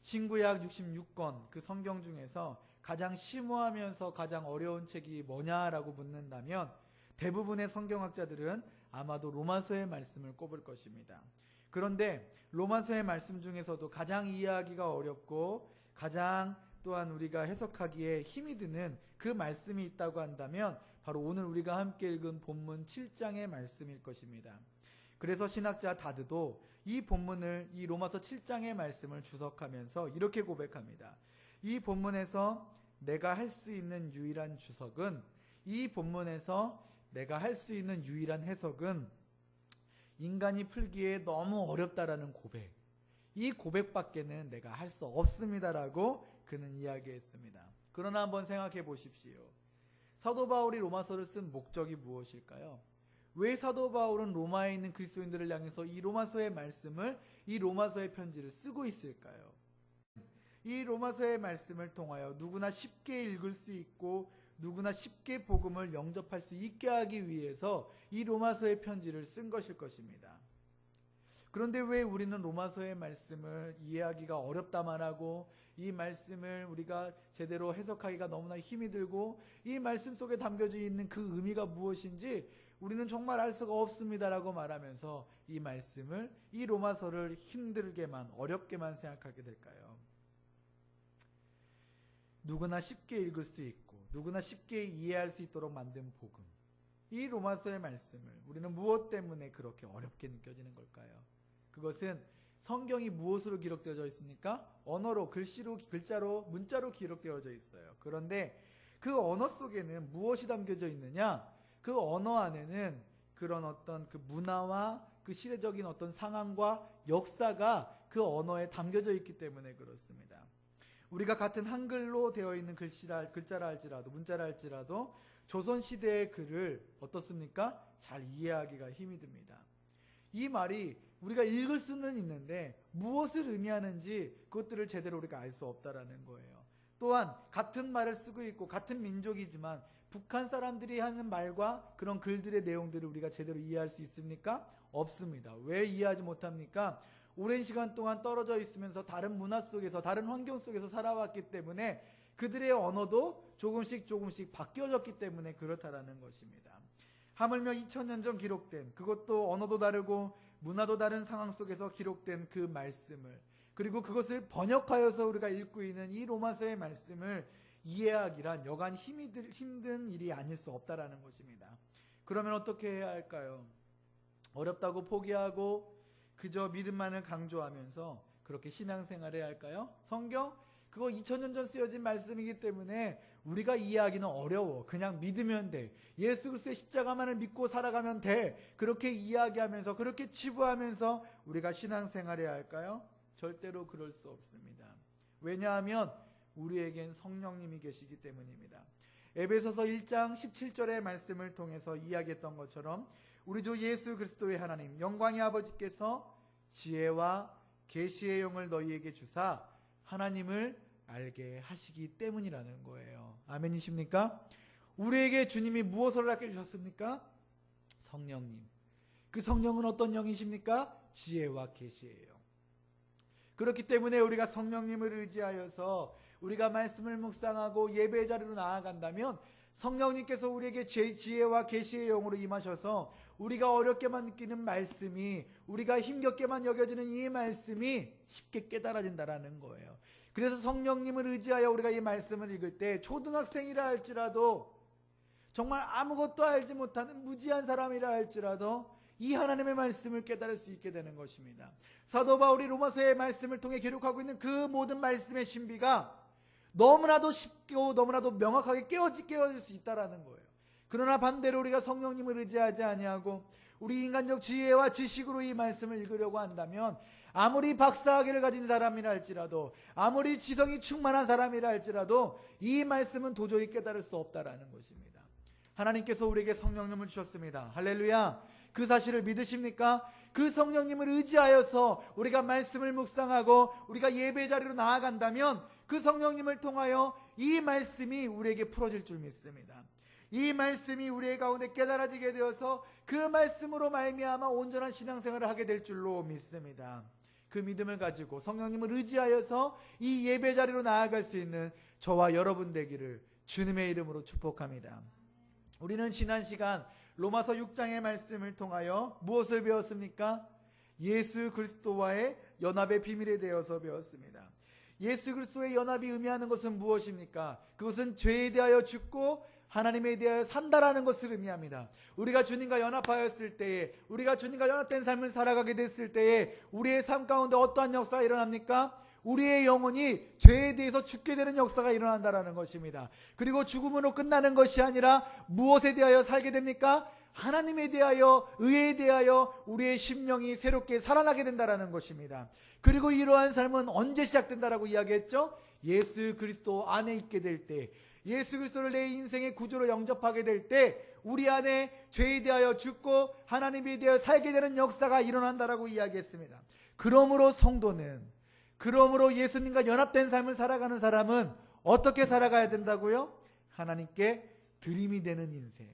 신구약 66권 그 성경 중에서 가장 심오하면서 가장 어려운 책이 뭐냐라고 묻는다면 대부분의 성경학자들은 아마도 로마서의 말씀을 꼽을 것입니다. 그런데 로마서의 말씀 중에서도 가장 이해하기가 어렵고 가장 또한 우리가 해석하기에 힘이 드는 그 말씀이 있다고 한다면 바로 오늘 우리가 함께 읽은 본문 7장의 말씀일 것입니다. 그래서 신학자 다드도 이 본문을, 이 로마서 7장의 말씀을 주석하면서 이렇게 고백합니다. 이 본문에서 내가 할 수 있는 유일한 주석은, 이 본문에서 내가 할 수 있는 유일한 해석은 인간이 풀기에 너무 어렵다라는 고백, 이 고백밖에는 내가 할 수 없습니다라고 그는 이야기했습니다. 그러나 한번 생각해 보십시오. 사도 바울이 로마서를 쓴 목적이 무엇일까요? 왜 사도 바울은 로마에 있는 그리스도인들을 향해서 이 로마서의 말씀을, 이 로마서의 편지를 쓰고 있을까요? 이 로마서의 말씀을 통하여 누구나 쉽게 읽을 수 있고 누구나 쉽게 복음을 영접할 수 있게 하기 위해서 이 로마서의 편지를 쓴 것일 것입니다. 그런데 왜 우리는 로마서의 말씀을 이해하기가 어렵다만 하고 이 말씀을 우리가 제대로 해석하기가 너무나 힘이 들고 이 말씀 속에 담겨져 있는 그 의미가 무엇인지 우리는 정말 알 수가 없습니다라고 말하면서 이 말씀을, 이 로마서를 힘들게만, 어렵게만 생각하게 될까요? 누구나 쉽게 읽을 수 있고 누구나 쉽게 이해할 수 있도록 만든 복음, 이 로마서의 말씀을 우리는 무엇 때문에 그렇게 어렵게 느껴지는 걸까요? 그것은 성경이 무엇으로 기록되어져 있습니까? 언어로, 글씨로, 글자로, 문자로 기록되어져 있어요. 그런데 그 언어 속에는 무엇이 담겨져 있느냐? 그 언어 안에는 그런 어떤 그 문화와 그 시대적인 어떤 상황과 역사가 그 언어에 담겨져 있기 때문에 그렇습니다. 우리가 같은 한글로 되어 있는 글자라 할지라도, 문자라 할지라도 조선시대의 글을 어떻습니까? 잘 이해하기가 힘이 듭니다. 이 말이 우리가 읽을 수는 있는데 무엇을 의미하는지 그것들을 제대로 우리가 알 수 없다라는 거예요. 또한 같은 말을 쓰고 있고 같은 민족이지만 북한 사람들이 하는 말과 그런 글들의 내용들을 우리가 제대로 이해할 수 있습니까? 없습니다. 왜 이해하지 못합니까? 오랜 시간 동안 떨어져 있으면서 다른 문화 속에서, 다른 환경 속에서 살아왔기 때문에 그들의 언어도 조금씩 바뀌어졌기 때문에 그렇다라는 것입니다. 하물며 2000년 전 기록된, 그것도 언어도 다르고 문화도 다른 상황 속에서 기록된 그 말씀을, 그리고 그것을 번역하여서 우리가 읽고 있는 이 로마서의 말씀을 이해하기란 여간 힘든 일이 아닐 수 없다라는 것입니다. 그러면 어떻게 해야 할까요? 어렵다고 포기하고 그저 믿음만을 강조하면서 그렇게 신앙생활을 해야 할까요? 성경? 그거 2000년 전 쓰여진 말씀이기 때문에 우리가 이해하기는 어려워. 그냥 믿으면 돼. 예수 그리스도의 십자가만을 믿고 살아가면 돼. 그렇게 이야기하면서, 그렇게 치부하면서 우리가 신앙생활을 해야 할까요? 절대로 그럴 수 없습니다. 왜냐하면 우리에겐 성령님이 계시기 때문입니다. 에베소서 1장 17절의 말씀을 통해서 이야기했던 것처럼 우리 주 예수 그리스도의 하나님, 영광의 아버지께서 지혜와 계시의 영을 너희에게 주사 하나님을 알게 하시기 때문이라는 거예요. 아멘이십니까? 우리에게 주님이 무엇을 알게 주셨습니까? 성령님. 그 성령은 어떤 영이십니까? 지혜와 계시의 영. 그렇기 때문에 우리가 성령님을 의지하여서 우리가 말씀을 묵상하고 예배 자리로 나아간다면 성령님께서 우리에게 지혜와 계시의 영으로 임하셔서 우리가 어렵게만 느끼는 말씀이, 우리가 힘겹게만 여겨지는 이 말씀이 쉽게 깨달아진다라는 거예요. 그래서 성령님을 의지하여 우리가 이 말씀을 읽을 때 초등학생이라 할지라도, 정말 아무것도 알지 못하는 무지한 사람이라 할지라도 이 하나님의 말씀을 깨달을 수 있게 되는 것입니다. 사도 바울이 로마서의 말씀을 통해 기록하고 있는 그 모든 말씀의 신비가 너무나도 쉽고 너무나도 명확하게 깨어질 수 있다라는 거예요. 그러나 반대로 우리가 성령님을 의지하지 아니하고 우리 인간적 지혜와 지식으로 이 말씀을 읽으려고 한다면 아무리 박사학위를 가진 사람이라 할지라도, 아무리 지성이 충만한 사람이라 할지라도 이 말씀은 도저히 깨달을 수 없다라는 것입니다. 하나님께서 우리에게 성령님을 주셨습니다. 할렐루야. 그 사실을 믿으십니까? 그 성령님을 의지하여서 우리가 말씀을 묵상하고 우리가 예배 자리로 나아간다면 그 성령님을 통하여 이 말씀이 우리에게 풀어질 줄 믿습니다. 이 말씀이 우리의 가운데 깨달아지게 되어서 그 말씀으로 말미암아 온전한 신앙생활을 하게 될 줄로 믿습니다. 그 믿음을 가지고 성령님을 의지하여서 이 예배 자리로 나아갈 수 있는 저와 여러분 되기를 주님의 이름으로 축복합니다. 우리는 지난 시간 로마서 6장의 말씀을 통하여 무엇을 배웠습니까? 예수 그리스도와의 연합의 비밀에 대해서 배웠습니다. 예수 그리스도의 연합이 의미하는 것은 무엇입니까? 그것은 죄에 대하여 죽고 하나님에 대하여 산다라는 것을 의미합니다. 우리가 주님과 연합하였을 때에, 우리가 주님과 연합된 삶을 살아가게 됐을 때에 우리의 삶 가운데 어떠한 역사가 일어납니까? 우리의 영혼이 죄에 대해서 죽게 되는 역사가 일어난다라는 것입니다. 그리고 죽음으로 끝나는 것이 아니라 무엇에 대하여 살게 됩니까? 하나님에 대하여, 의에 대하여 우리의 심령이 새롭게 살아나게 된다라는 것입니다. 그리고 이러한 삶은 언제 시작된다라고 이야기했죠? 예수 그리스도 안에 있게 될 때, 예수 그리스도를 내 인생의 구주로 영접하게 될 때 우리 안에 죄에 대하여 죽고 하나님에 대하여 살게 되는 역사가 일어난다라고 이야기했습니다. 그러므로 성도는, 그러므로 예수님과 연합된 삶을 살아가는 사람은 어떻게 살아가야 된다고요? 하나님께 드림이 되는 인생,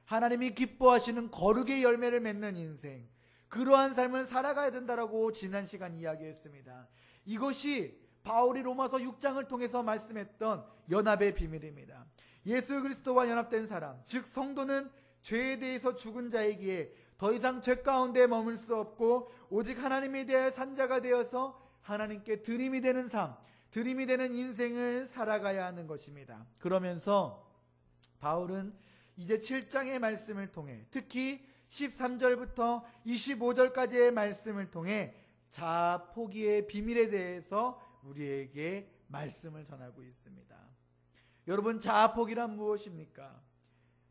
하나님이 기뻐하시는 거룩의 열매를 맺는 인생, 그러한 삶을 살아가야 된다라고 지난 시간 이야기했습니다. 이것이 바울이 로마서 6장을 통해서 말씀했던 연합의 비밀입니다. 예수 그리스도와 연합된 사람, 즉 성도는 죄에 대해서 죽은 자이기에 더 이상 죄 가운데 머물 수 없고 오직 하나님에 대해 산 자가 되어서 하나님께 드림이 되는 삶, 드림이 되는 인생을 살아가야 하는 것입니다. 그러면서 바울은 이제 7장의 말씀을 통해, 특히 13절부터 25절까지의 말씀을 통해 자아 포기의 비밀에 대해서 우리에게 말씀을 전하고 있습니다. 여러분, 자아 포기란 무엇입니까?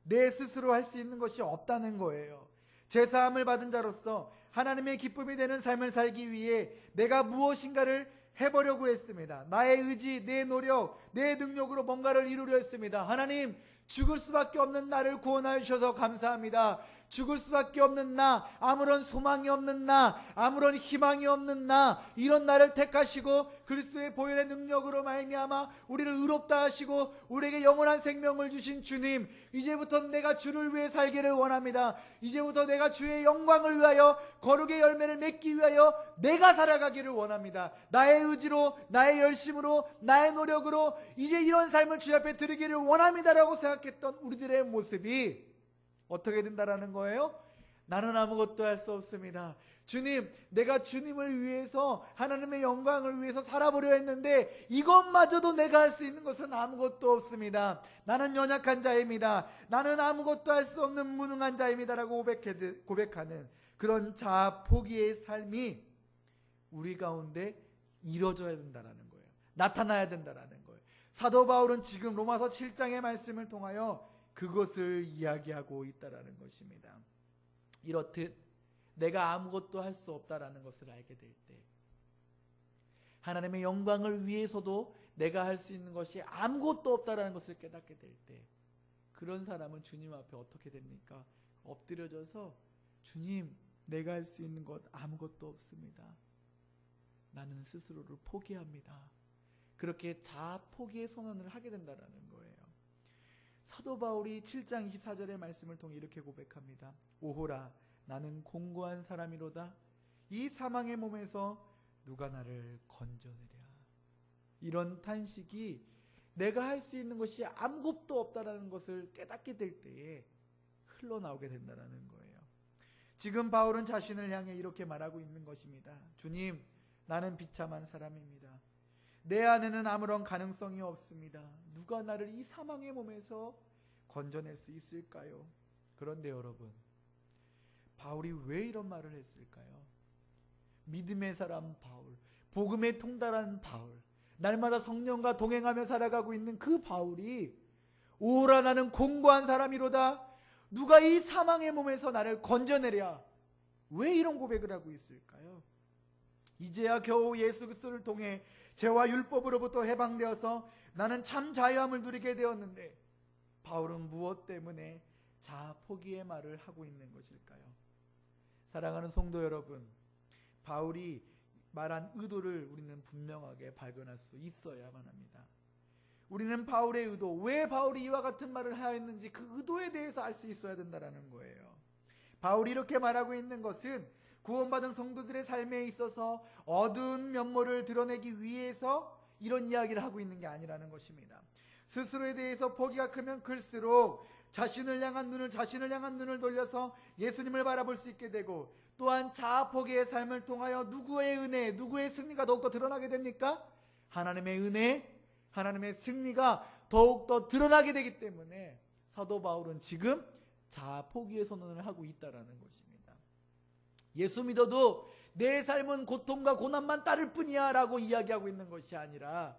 내 스스로 할 수 있는 것이 없다는 거예요. 제사함을 받은 자로서 하나님의 기쁨이 되는 삶을 살기 위해 내가 무엇인가를 해보려고 했습니다. 나의 의지, 내 노력, 내 능력으로 뭔가를 이루려 했습니다. 하나님, 죽을 수밖에 없는 나를 구원하여 주셔서 감사합니다. 죽을 수밖에 없는 나, 아무런 소망이 없는 나, 아무런 희망이 없는 나, 이런 나를 택하시고 그리스도의 보혈의 능력으로 말미암아 우리를 의롭다 하시고 우리에게 영원한 생명을 주신 주님, 이제부터 내가 주를 위해 살기를 원합니다. 이제부터 내가 주의 영광을 위하여 거룩의 열매를 맺기 위하여 내가 살아가기를 원합니다. 나의 의지로, 나의 열심으로, 나의 노력으로 이제 이런 삶을 주 앞에 드리기를 원합니다라고 생각했던 우리들의 모습이 어떻게 된다라는 거예요? 나는 아무것도 할 수 없습니다. 주님, 내가 주님을 위해서, 하나님의 영광을 위해서 살아보려 했는데 이것마저도 내가 할 수 있는 것은 아무것도 없습니다. 나는 연약한 자입니다. 나는 아무것도 할 수 없는 무능한 자입니다 라고 고백하는 그런 자아 포기의 삶이 우리 가운데 이루어져야 된다는 거예요. 나타나야 된다는 거예요. 사도 바울은 지금 로마서 7장의 말씀을 통하여 그것을 이야기하고 있다라는 것입니다. 이렇듯 내가 아무것도 할 수 없다라는 것을 알게 될 때, 하나님의 영광을 위해서도 내가 할 수 있는 것이 아무것도 없다라는 것을 깨닫게 될 때, 그런 사람은 주님 앞에 어떻게 됩니까? 엎드려져서 주님, 내가 할 수 있는 것 아무것도 없습니다. 나는 스스로를 포기합니다. 그렇게 자아 포기의 선언을 하게 된다라는 거예요. 사도 바울이 7장 24절의 말씀을 통해 이렇게 고백합니다. 오호라, 나는 공고한 사람이로다. 이 사망의 몸에서 누가 나를 건져내랴. 이런 탄식이 내가 할 수 있는 것이 아무것도 없다라는 것을 깨닫게 될 때에 흘러나오게 된다는 거예요. 지금 바울은 자신을 향해 이렇게 말하고 있는 것입니다. 주님, 나는 비참한 사람입니다. 내 안에는 아무런 가능성이 없습니다. 누가 나를 이 사망의 몸에서 건져낼 수 있을까요? 그런데 여러분, 바울이 왜 이런 말을 했을까요? 믿음의 사람 바울, 복음에 통달한 바울, 날마다 성령과 동행하며 살아가고 있는 그 바울이 오라, 나는 공고한 사람이로다. 누가 이 사망의 몸에서 나를 건져내랴. 왜 이런 고백을 하고 있을까요? 이제야 겨우 예수 그리스도를 통해 죄와 율법으로부터 해방되어서 나는 참 자유함을 누리게 되었는데, 바울은 무엇 때문에 자아 포기의 말을 하고 있는 것일까요? 사랑하는 성도 여러분, 바울이 말한 의도를 우리는 분명하게 발견할 수 있어야만 합니다. 우리는 바울의 의도, 왜 바울이 이와 같은 말을 하였는지 그 의도에 대해서 알 수 있어야 된다는 거예요. 바울이 이렇게 말하고 있는 것은 구원받은 성도들의 삶에 있어서 어두운 면모를 드러내기 위해서 이런 이야기를 하고 있는 게 아니라는 것입니다. 스스로에 대해서 포기가 크면 클수록 자신을 향한 눈을 돌려서 예수님을 바라볼 수 있게 되고, 또한 자아 포기의 삶을 통하여 누구의 은혜, 누구의 승리가 더욱더 드러나게 됩니까? 하나님의 은혜, 하나님의 승리가 더욱더 드러나게 되기 때문에 사도 바울은 지금 자아 포기의 선언을 하고 있다는 것입니다. 예수 믿어도 내 삶은 고통과 고난만 따를 뿐이야 라고 이야기하고 있는 것이 아니라,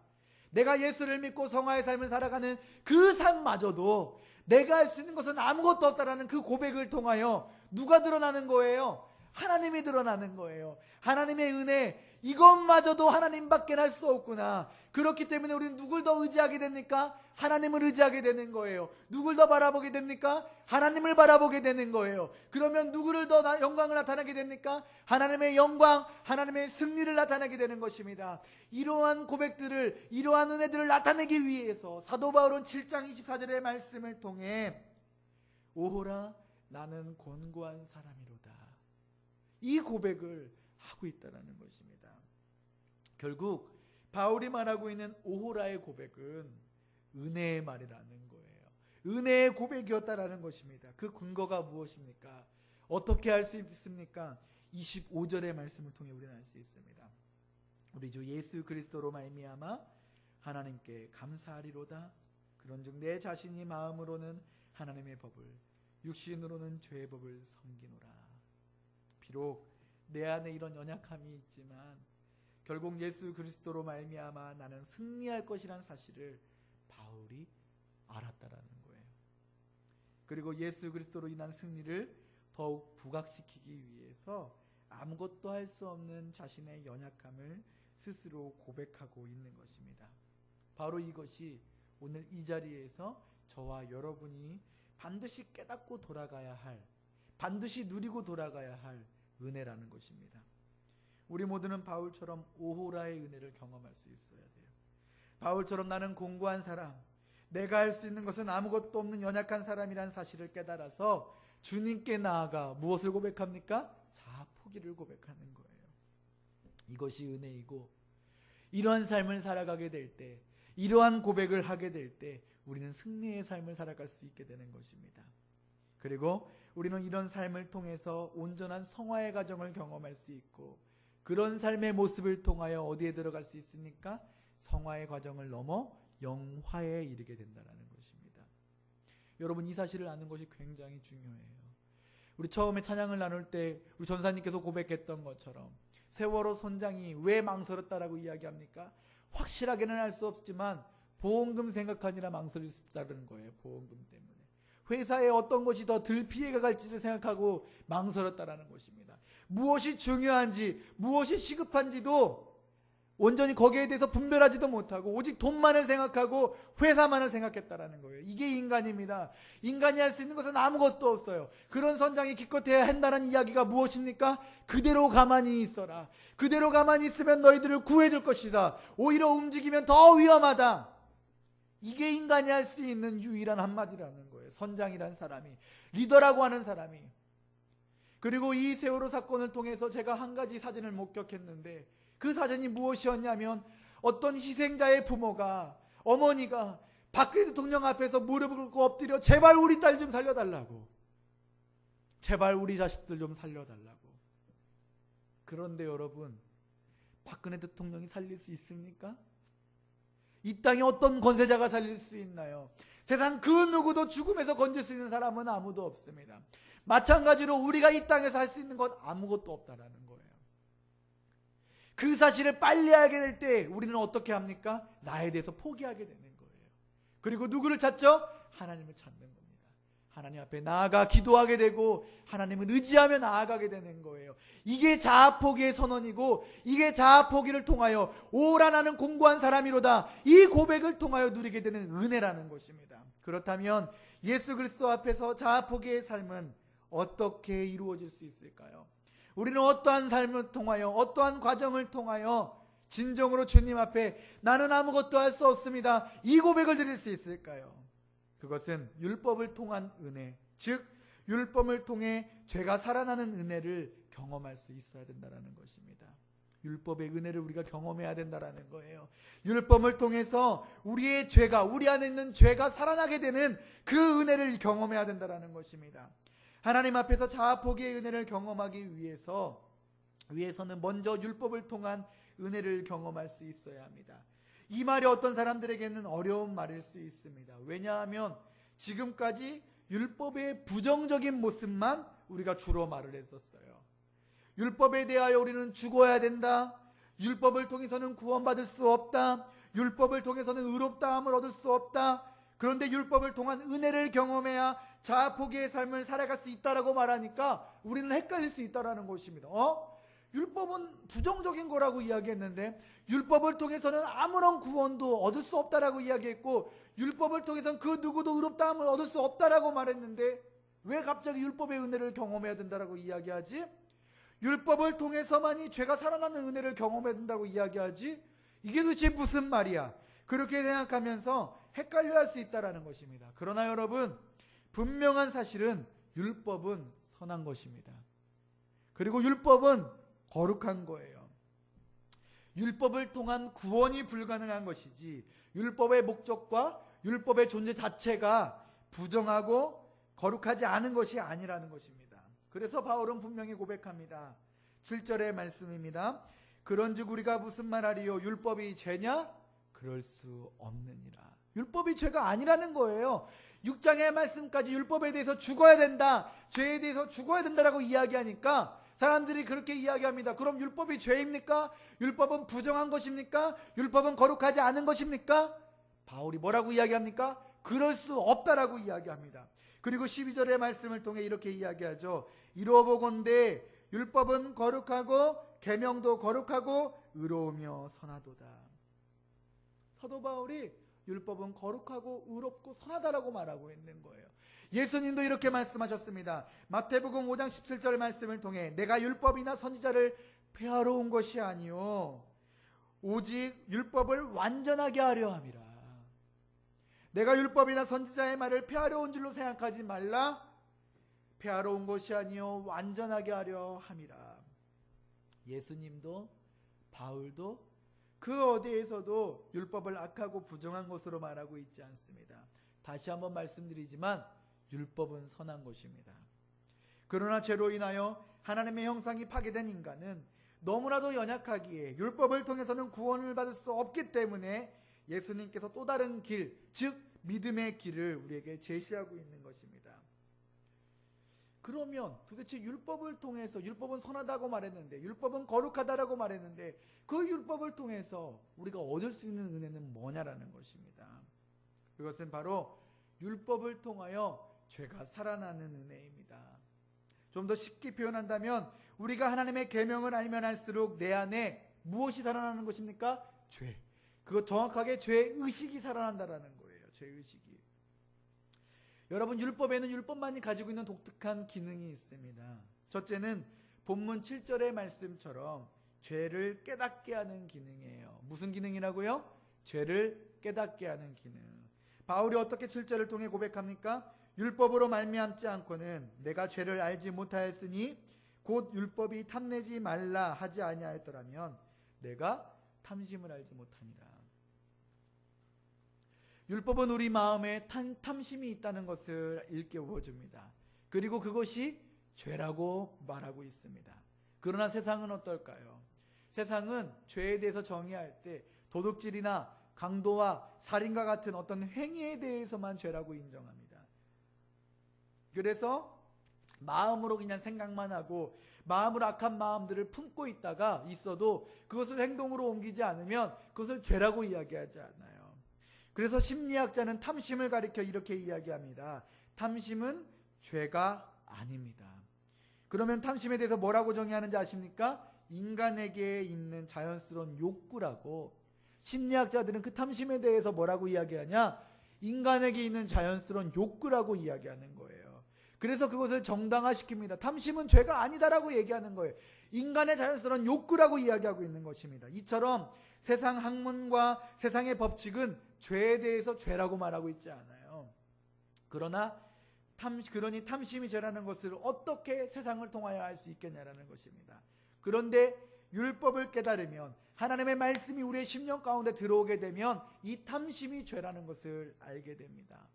내가 예수를 믿고 성화의 삶을 살아가는 그 삶마저도 내가 할 수 있는 것은 아무것도 없다라는 그 고백을 통하여 누가 드러나는 거예요? 하나님이 드러나는 거예요. 하나님의 은혜, 이것마저도 하나님밖에 할 수 없구나. 그렇기 때문에 우리는 누굴 더 의지하게 됩니까? 하나님을 의지하게 되는 거예요. 누굴 더 바라보게 됩니까? 하나님을 바라보게 되는 거예요. 그러면 누구를 더 영광을 나타나게 됩니까? 하나님의 영광, 하나님의 승리를 나타내게 되는 것입니다. 이러한 고백들을, 이러한 은혜들을 나타내기 위해서 사도 바울은 7장 24절의 말씀을 통해 오호라 나는 곤고한 사람이로다, 이 고백을 하고 있다는 것입니다. 결국 바울이 말하고 있는 오호라의 고백은 은혜의 말이라는 거예요. 은혜의 고백이었다라는 것입니다. 그 근거가 무엇입니까? 어떻게 알 수 있습니까? 25절의 말씀을 통해 우리는 알 수 있습니다. 우리 주 예수 그리스도로 말미암아 하나님께 감사하리로다. 그런즉 내 자신이 마음으로는 하나님의 법을, 육신으로는 죄의 법을 섬기노라. 비록 내 안에 이런 연약함이 있지만 결국 예수 그리스도로 말미암아 나는 승리할 것이란 사실을 바울이 알았다라는 거예요. 그리고 예수 그리스도로 인한 승리를 더욱 부각시키기 위해서 아무것도 할 수 없는 자신의 연약함을 스스로 고백하고 있는 것입니다. 바로 이것이 오늘 이 자리에서 저와 여러분이 반드시 깨닫고 돌아가야 할, 반드시 누리고 돌아가야 할 은혜라는 것입니다. 우리 모두는 바울처럼 오호라의 은혜를 경험할 수 있어야 돼요. 바울처럼 나는 공고한 사람, 내가 할 수 있는 것은 아무것도 없는 연약한 사람이란 사실을 깨달아서 주님께 나아가 무엇을 고백합니까? 자아 포기를 고백하는 거예요. 이것이 은혜이고, 이러한 삶을 살아가게 될 때, 이러한 고백을 하게 될 때 우리는 승리의 삶을 살아갈 수 있게 되는 것입니다. 그리고 우리는 이런 삶을 통해서 온전한 성화의 과정을 경험할 수 있고, 그런 삶의 모습을 통하여 어디에 들어갈 수 있습니까? 성화의 과정을 넘어 영화에 이르게 된다는 것입니다. 여러분, 이 사실을 아는 것이 굉장히 중요해요. 우리 처음에 찬양을 나눌 때 우리 전사님께서 고백했던 것처럼 세월호 선장이 왜 망설였다라고 이야기합니까? 확실하게는 알 수 없지만 보험금 생각하니라 망설였다는 거예요. 보험금 때문에. 회사에 어떤 것이 더 덜 피해가 갈지를 생각하고 망설였다라는 것입니다. 무엇이 중요한지, 무엇이 시급한지도 온전히 거기에 대해서 분별하지도 못하고 오직 돈만을 생각하고 회사만을 생각했다라는 거예요. 이게 인간입니다. 인간이 할 수 있는 것은 아무것도 없어요. 그런 선장이 기껏해야 한다는 이야기가 무엇입니까? 그대로 가만히 있어라. 그대로 가만히 있으면 너희들을 구해줄 것이다. 오히려 움직이면 더 위험하다. 이게 인간이 할 수 있는 유일한 한마디라는 거예요. 선장이라는 사람이, 리더라고 하는 사람이. 그리고 이 세월호 사건을 통해서 제가 한 가지 사진을 목격했는데, 그 사진이 무엇이었냐면 어떤 희생자의 부모가, 어머니가 박근혜 대통령 앞에서 무릎을 꿇고 엎드려 제발 우리 딸 좀 살려달라고, 제발 우리 자식들 좀 살려달라고. 그런데 여러분, 박근혜 대통령이 살릴 수 있습니까? 이 땅에 어떤 권세자가 살릴 수 있나요? 세상 그 누구도 죽음에서 건질 수 있는 사람은 아무도 없습니다. 마찬가지로 우리가 이 땅에서 할 수 있는 것 아무것도 없다라는 거예요. 그 사실을 빨리 알게 될 때 우리는 어떻게 합니까? 나에 대해서 포기하게 되는 거예요. 그리고 누구를 찾죠? 하나님을 찾는 겁니다. 하나님 앞에 나아가 기도하게 되고 하나님을 의지하며 나아가게 되는 거예요. 이게 자아 포기의 선언이고, 이게 자아 포기를 통하여 오라 나는 공고한 사람이로다, 이 고백을 통하여 누리게 되는 은혜라는 것입니다. 그렇다면 예수 그리스도 앞에서 자아 포기의 삶은 어떻게 이루어질 수 있을까요? 우리는 어떠한 삶을 통하여, 어떠한 과정을 통하여 진정으로 주님 앞에 나는 아무것도 할 수 없습니다, 이 고백을 드릴 수 있을까요? 그것은 율법을 통한 은혜, 즉 율법을 통해 죄가 살아나는 은혜를 경험할 수 있어야 된다는 것입니다. 율법의 은혜를 우리가 경험해야 된다는 거예요. 율법을 통해서 우리의 죄가, 우리 안에 있는 죄가 살아나게 되는 그 은혜를 경험해야 된다는 것입니다. 하나님 앞에서 자아포기의 은혜를 경험하기 위해서는 먼저 율법을 통한 은혜를 경험할 수 있어야 합니다. 이 말이 어떤 사람들에게는 어려운 말일 수 있습니다. 왜냐하면 지금까지 율법의 부정적인 모습만 우리가 주로 말을 했었어요. 율법에 대하여 우리는 죽어야 된다. 율법을 통해서는 구원받을 수 없다. 율법을 통해서는 의롭다함을 얻을 수 없다. 그런데 율법을 통한 은혜를 경험해야 자아포기의 삶을 살아갈 수 있다라고 말하니까 우리는 헷갈릴 수 있다라는 것입니다. 율법은 부정적인 거라고 이야기했는데 율법을 통해서는 아무런 구원도 얻을 수 없다라고 이야기했고 율법을 통해서는 그 누구도 의롭다함을 얻을 수 없다라고 말했는데 왜 갑자기 율법의 은혜를 경험해야 된다라고 이야기하지? 율법을 통해서만이 죄가 살아나는 은혜를 경험해야 된다고 이야기하지? 이게 도대체 무슨 말이야? 그렇게 생각하면서 헷갈려할 수 있다라는 것입니다. 그러나 여러분, 분명한 사실은 율법은 선한 것입니다. 그리고 율법은 거룩한 거예요. 율법을 통한 구원이 불가능한 것이지 율법의 목적과 율법의 존재 자체가 부정하고 거룩하지 않은 것이 아니라는 것입니다. 그래서 바울은 분명히 고백합니다. 7절의 말씀입니다. 그런즉 우리가 무슨 말하리요? 율법이 죄냐? 그럴 수 없느니라. 율법이 죄가 아니라는 거예요. 6장의 말씀까지 율법에 대해서 죽어야 된다, 죄에 대해서 죽어야 된다라고 이야기하니까 사람들이 그렇게 이야기합니다. 그럼 율법이 죄입니까? 율법은 부정한 것입니까? 율법은 거룩하지 않은 것입니까? 바울이 뭐라고 이야기합니까? 그럴 수 없다라고 이야기합니다. 그리고 12절의 말씀을 통해 이렇게 이야기하죠. 이루어보건대 율법은 거룩하고 계명도 거룩하고 의로우며 선하도다. 사도 바울이 율법은 거룩하고 의롭고 선하다라고 말하고 있는 거예요. 예수님도 이렇게 말씀하셨습니다. 마태복음 5장 17절 말씀을 통해 내가 율법이나 선지자를 폐하러 온 것이 아니요 오직 율법을 완전하게 하려 함이라. 내가 율법이나 선지자의 말을 폐하러 온 줄로 생각하지 말라. 폐하러 온 것이 아니요 완전하게 하려 함이라. 예수님도 바울도 그 어디에서도 율법을 악하고 부정한 것으로 말하고 있지 않습니다. 다시 한번 말씀드리지만 율법은 선한 것입니다. 그러나 죄로 인하여 하나님의 형상이 파괴된 인간은 너무나도 연약하기에 율법을 통해서는 구원을 받을 수 없기 때문에 예수님께서 또 다른 길, 즉 믿음의 길을 우리에게 제시하고 있는 것입니다. 그러면 도대체 율법을 통해서, 율법은 선하다고 말했는데 율법은 거룩하다라고 말했는데 그 율법을 통해서 우리가 얻을 수 있는 은혜는 뭐냐라는 것입니다. 그것은 바로 율법을 통하여 죄가 살아나는 은혜입니다. 좀 더 쉽게 표현한다면 우리가 하나님의 계명을 알면 알수록 내 안에 무엇이 살아나는 것입니까? 죄. 그거 정확하게 죄의식이 살아난다라는 거예요. 죄의식이. 여러분, 율법에는 율법만이 가지고 있는 독특한 기능이 있습니다. 첫째는 본문 7절의 말씀처럼 죄를 깨닫게 하는 기능이에요. 무슨 기능이라고요? 죄를 깨닫게 하는 기능. 바울이 어떻게 7절을 통해 고백합니까? 율법으로 말미암지 않고는 내가 죄를 알지 못하였으니 곧 율법이 탐내지 말라 하지 아니하였더라면 내가 탐심을 알지 못하니라. 율법은 우리 마음에 탐심이 있다는 것을 일깨워줍니다. 그리고 그것이 죄라고 말하고 있습니다. 그러나 세상은 어떨까요? 세상은 죄에 대해서 정의할 때 도둑질이나 강도와 살인과 같은 어떤 행위에 대해서만 죄라고 인정합니다. 그래서 마음으로 그냥 생각만 하고 마음으로 악한 마음들을 품고 있어도 그것을 행동으로 옮기지 않으면 그것을 죄라고 이야기하지 않아요. 그래서 심리학자는 탐심을 가리켜 이렇게 이야기합니다. 탐심은 죄가 아닙니다. 그러면 탐심에 대해서 뭐라고 정의하는지 아십니까? 인간에게 있는 자연스러운 욕구라고. 심리학자들은 그 탐심에 대해서 뭐라고 이야기하냐? 인간에게 있는 자연스러운 욕구라고 이야기하는 거예요. 그래서 그것을 정당화시킵니다. 탐심은 죄가 아니다라고 얘기하는 거예요. 인간의 자연스러운 욕구라고 이야기하고 있는 것입니다. 이처럼 세상 학문과 세상의 법칙은 죄에 대해서 죄라고 말하고 있지 않아요. 그러나 그러니 탐심이 죄라는 것을 어떻게 세상을 통하여 알 수 있겠냐라는 것입니다. 그런데 율법을 깨달으면, 하나님의 말씀이 우리의 심령 가운데 들어오게 되면 이 탐심이 죄라는 것을 알게 됩니다.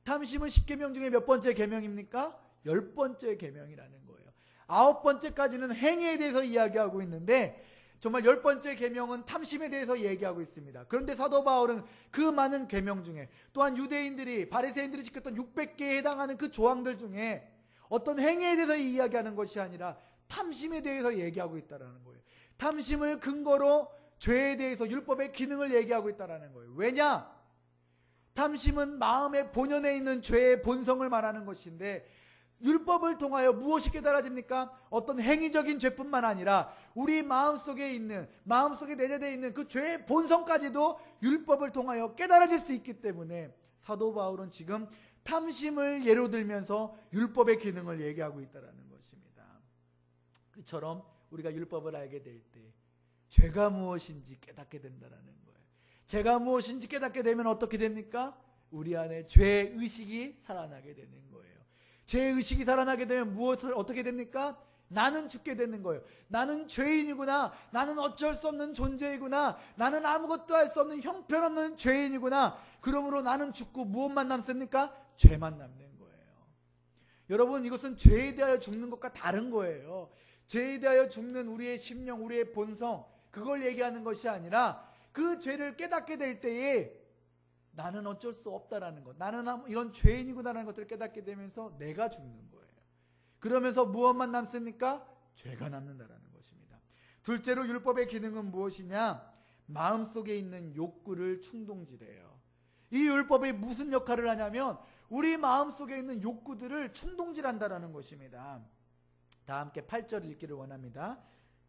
탐심은 10계명 중에 몇 번째 계명입니까? 10번째 계명이라는 거예요. 9번째까지는 행위에 대해서 이야기하고 있는데 정말 10번째 계명은 탐심에 대해서 얘기하고 있습니다. 그런데 사도 바울은 그 많은 계명 중에, 또한 유대인들이, 바리새인들이 지켰던 600개에 해당하는 그 조항들 중에 어떤 행위에 대해서 이야기하는 것이 아니라 탐심에 대해서 얘기하고 있다는 거예요. 탐심을 근거로 죄에 대해서 율법의 기능을 얘기하고 있다는 거예요. 왜냐? 탐심은 마음의 본연에 있는 죄의 본성을 말하는 것인데, 율법을 통하여 무엇이 깨달아집니까? 어떤 행위적인 죄뿐만 아니라 우리 마음속에 내재되어 있는 그 죄의 본성까지도 율법을 통하여 깨달아질 수 있기 때문에 사도 바울은 지금 탐심을 예로 들면서 율법의 기능을 얘기하고 있다는 것입니다. 그처럼 우리가 율법을 알게 될 때 죄가 무엇인지 깨닫게 된다는 거예요. 죄가 무엇인지 깨닫게 되면 어떻게 됩니까? 우리 안에 죄의식이 살아나게 되는 거예요. 죄의식이 살아나게 되면 어떻게 됩니까? 나는 죽게 되는 거예요. 나는 죄인이구나. 나는 어쩔 수 없는 존재이구나. 나는 아무것도 할 수 없는 형편없는 죄인이구나. 그러므로 나는 죽고 무엇만 남습니까? 죄만 남는 거예요. 여러분, 이것은 죄에 대하여 죽는 것과 다른 거예요. 죄에 대하여 죽는 우리의 심령, 우리의 본성, 그걸 얘기하는 것이 아니라 그 죄를 깨닫게 될 때에 나는 어쩔 수 없다라는 것, 나는 이런 죄인이구나라는 것들을 깨닫게 되면서 내가 죽는 거예요. 그러면서 무엇만 남습니까? 죄가 남는다라는 것입니다. 둘째로 율법의 기능은 무엇이냐? 마음속에 있는 욕구를 충동지래요. 이 율법이 무슨 역할을 하냐면 우리 마음속에 있는 욕구들을 충동질한다라는 것입니다. 다 함께 8절 읽기를 원합니다.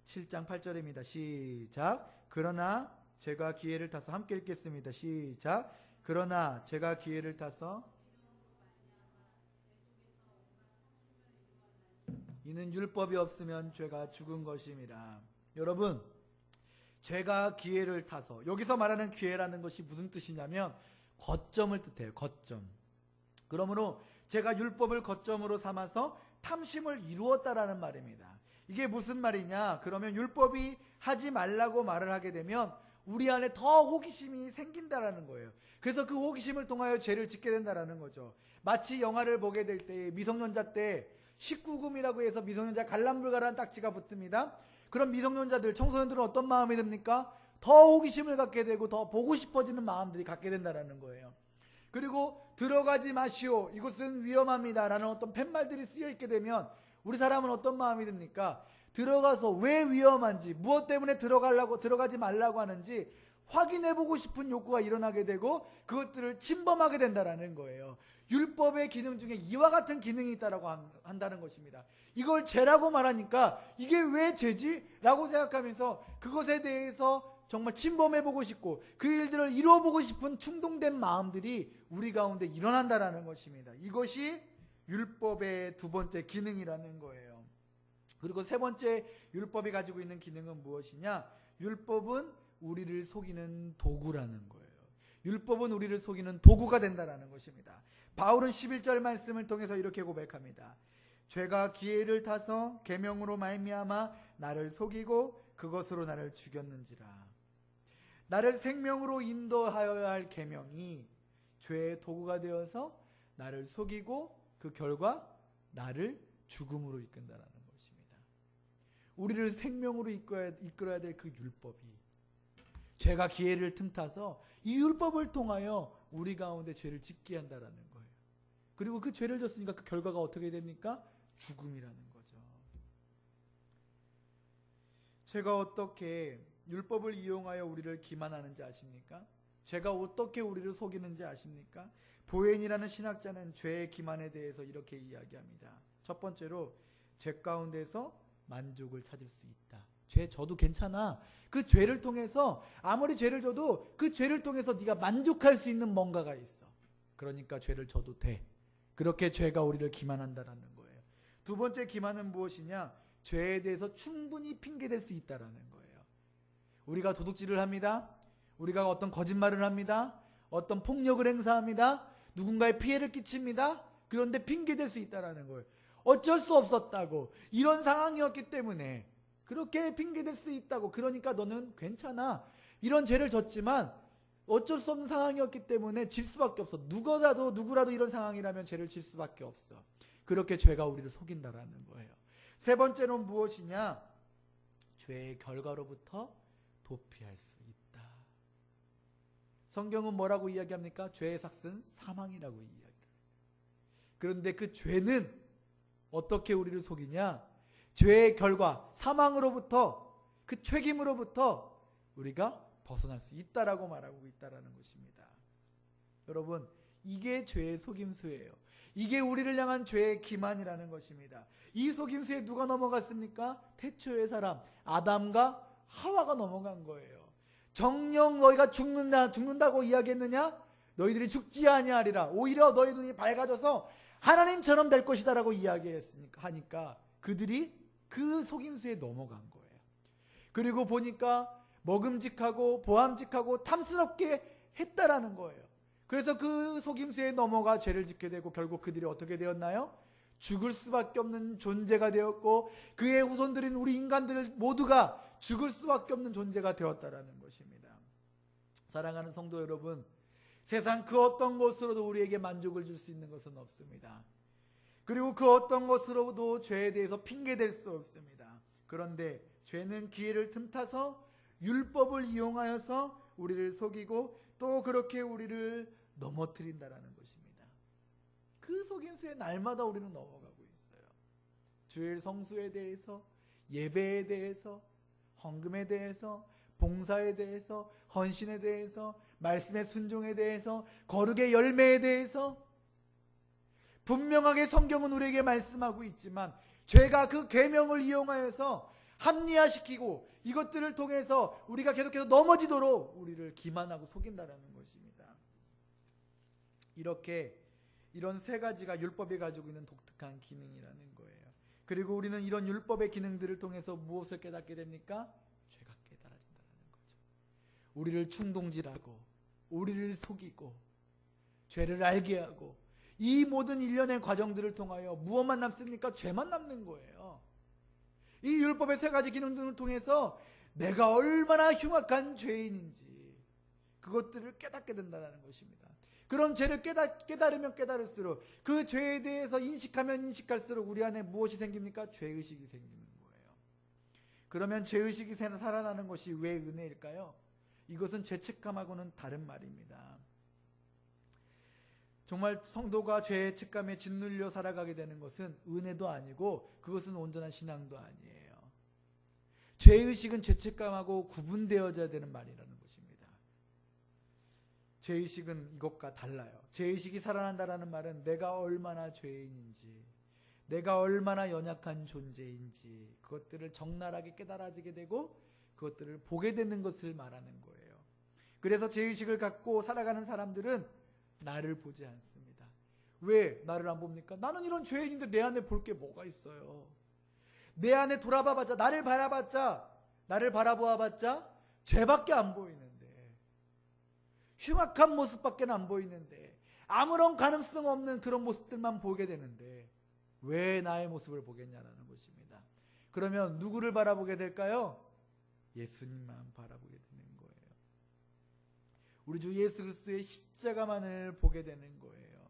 7장 8절입니다. 시작. 그러나 제가 기회를 타서, 함께 읽겠습니다. 시작. 그러나 제가 기회를 타서 이는 율법이 없으면 죄가 죽은 것입니다. 여러분, 죄가 기회를 타서, 여기서 말하는 기회라는 것이 무슨 뜻이냐면 거점을 뜻해요. 거점. 그러므로 제가 율법을 거점으로 삼아서 탐심을 이루었다라는 말입니다. 이게 무슨 말이냐? 그러면 율법이 하지 말라고 말을 하게 되면 우리 안에 더 호기심이 생긴다라는 거예요. 그래서 그 호기심을 통하여 죄를 짓게 된다라는 거죠. 마치 영화를 보게 될 때, 미성년자 때 19금이라고 해서 미성년자 관람불가라는 딱지가 붙습니다. 그럼 미성년자들, 청소년들은 어떤 마음이 듭니까? 더 호기심을 갖게 되고 더 보고 싶어지는 마음들이 갖게 된다라는 거예요. 그리고 들어가지 마시오, 이곳은 위험합니다 라는 어떤 팻말들이 쓰여 있게 되면 우리 사람은 어떤 마음이 듭니까? 들어가서 왜 위험한지, 무엇 때문에 들어가지 말라고 하는지 확인해보고 싶은 욕구가 일어나게 되고 그것들을 침범하게 된다는 거예요. 율법의 기능 중에 이와 같은 기능이 있다고 한다는 것입니다. 이걸 죄라고 말하니까 이게 왜 죄지? 라고 생각하면서 그것에 대해서 정말 침범해보고 싶고 그 일들을 이루어보고 싶은 충동된 마음들이 우리 가운데 일어난다는 것입니다. 이것이 율법의 두 번째 기능이라는 거예요. 그리고 세 번째 율법이 가지고 있는 기능은 무엇이냐? 율법은 우리를 속이는 도구라는 거예요. 율법은 우리를 속이는 도구가 된다는 것입니다. 바울은 11절 말씀을 통해서 이렇게 고백합니다. 죄가 기회를 타서 계명으로 말미암아 나를 속이고 그것으로 나를 죽였는지라. 나를 생명으로 인도하여야 할 계명이 죄의 도구가 되어서 나를 속이고 그 결과 나를 죽음으로 이끈다라는 것입니다. 우리를 생명으로 이끌어야 될 그 율법이 죄가 기회를 틈타서 이 율법을 통하여 우리 가운데 죄를 짓게 한다라는 거예요. 그리고 그 죄를 졌으니까 그 결과가 어떻게 됩니까? 죽음이라는 거죠. 죄가 어떻게 율법을 이용하여 우리를 기만하는지 아십니까? 죄가 어떻게 우리를 속이는지 아십니까? 보웬이라는 신학자는 죄의 기만에 대해서 이렇게 이야기합니다. 첫 번째로 죄 가운데서 만족을 찾을 수 있다. 죄 져도 괜찮아. 그 죄를 통해서 아무리 죄를 져도 그 죄를 통해서 네가 만족할 수 있는 뭔가가 있어. 그러니까 죄를 져도 돼. 그렇게 죄가 우리를 기만한다라는 거예요. 두 번째 기만은 무엇이냐? 죄에 대해서 충분히 핑계댈 수 있다라는 거예요. 우리가 도둑질을 합니다. 우리가 어떤 거짓말을 합니다. 어떤 폭력을 행사합니다. 누군가의 피해를 끼칩니다. 그런데 핑계댈 수 있다라는 거예요. 어쩔 수 없었다고. 이런 상황이었기 때문에 그렇게 핑계댈 수 있다고. 그러니까 너는 괜찮아. 이런 죄를 졌지만 어쩔 수 없는 상황이었기 때문에 질 수밖에 없어. 누구라도 이런 상황이라면 죄를 질 수밖에 없어. 그렇게 죄가 우리를 속인다라는 거예요. 세 번째는 무엇이냐? 죄의 결과로부터 도피할 수 있다. 성경은 뭐라고 이야기합니까? 죄의 삭은 사망이라고 이야기해요. 그런데 그 죄는 어떻게 우리를 속이냐? 죄의 결과, 사망으로부터, 그 책임으로부터 우리가 벗어날 수 있다라고 말하고 있다라는 것입니다. 여러분, 이게 죄의 속임수예요. 이게 우리를 향한 죄의 기만이라는 것입니다. 이 속임수에 누가 넘어갔습니까? 태초의 사람, 아담과 하와가 넘어간 거예요. 정녕 너희가 죽는다고 이야기했느냐? 너희들이 죽지 아니하리라. 오히려 너희 눈이 밝아져서 하나님처럼 될 것이다라고 이야기하니까 그들이 그 속임수에 넘어간 거예요. 그리고 보니까 먹음직하고 보암직하고 탐스럽게 했다라는 거예요. 그래서 그 속임수에 넘어가 죄를 짓게 되고 결국 그들이 어떻게 되었나요? 죽을 수밖에 없는 존재가 되었고 그의 후손들인 우리 인간들 모두가 죽을 수밖에 없는 존재가 되었다라는 것입니다. 사랑하는 성도 여러분, 세상 그 어떤 것으로도 우리에게 만족을 줄 수 있는 것은 없습니다. 그리고 그 어떤 것으로도 죄에 대해서 핑계댈 수 없습니다. 그런데 죄는 기회를 틈타서 율법을 이용하여서 우리를 속이고 또 그렇게 우리를 넘어뜨린다라는 것입니다. 그 속임수에 날마다 우리는 넘어가고 있어요. 주일 성수에 대해서, 예배에 대해서, 헌금에 대해서, 봉사에 대해서, 헌신에 대해서, 말씀의 순종에 대해서, 거룩의 열매에 대해서 분명하게 성경은 우리에게 말씀하고 있지만 죄가 그 계명을 이용하여서 합리화시키고 이것들을 통해서 우리가 계속해서 넘어지도록 우리를 기만하고 속인다라는 것입니다. 이런 세 가지가 율법이 가지고 있는 독특한 기능이라는 거예요. 그리고 우리는 이런 율법의 기능들을 통해서 무엇을 깨닫게 됩니까? 죄가 깨달아진다는 거죠. 우리를 충동질하고 우리를 속이고 죄를 알게 하고 이 모든 일련의 과정들을 통하여 무엇만 남습니까? 죄만 남는 거예요. 이 율법의 세 가지 기능들을 통해서 내가 얼마나 흉악한 죄인인지 그것들을 깨닫게 된다는 것입니다. 그럼 죄를 깨달으면 깨달을수록 그 죄에 대해서 인식하면 인식할수록 우리 안에 무엇이 생깁니까? 죄의식이 생기는 거예요. 그러면 죄의식이 살아나는 것이 왜 은혜일까요? 이것은 죄책감하고는 다른 말입니다. 정말 성도가 죄의 책감에 짓눌려 살아가게 되는 것은 은혜도 아니고 그것은 온전한 신앙도 아니에요. 죄의식은 죄책감하고 구분되어져야 되는 말이라는 것입니다. 죄의식은 이것과 달라요. 죄의식이 살아난다라는 말은 내가 얼마나 죄인인지, 내가 얼마나 연약한 존재인지 그것들을 적나라하게 깨달아지게 되고 그것들을 보게 되는 것을 말하는 거예요. 그래서 죄의식을 갖고 살아가는 사람들은 나를 보지 않습니다. 왜 나를 안 봅니까? 나는 이런 죄인인데 내 안에 볼 게 뭐가 있어요? 내 안에 돌아봐봤자, 나를 바라보아봤자 죄밖에 안 보이는데, 흉악한 모습밖에 안 보이는데, 아무런 가능성 없는 그런 모습들만 보게 되는데 왜 나의 모습을 보겠냐라는 것입니다. 그러면 누구를 바라보게 될까요? 예수님만 바라보게 되는 거예요. 우리 주 예수 그리스도의 십자가만을 보게 되는 거예요.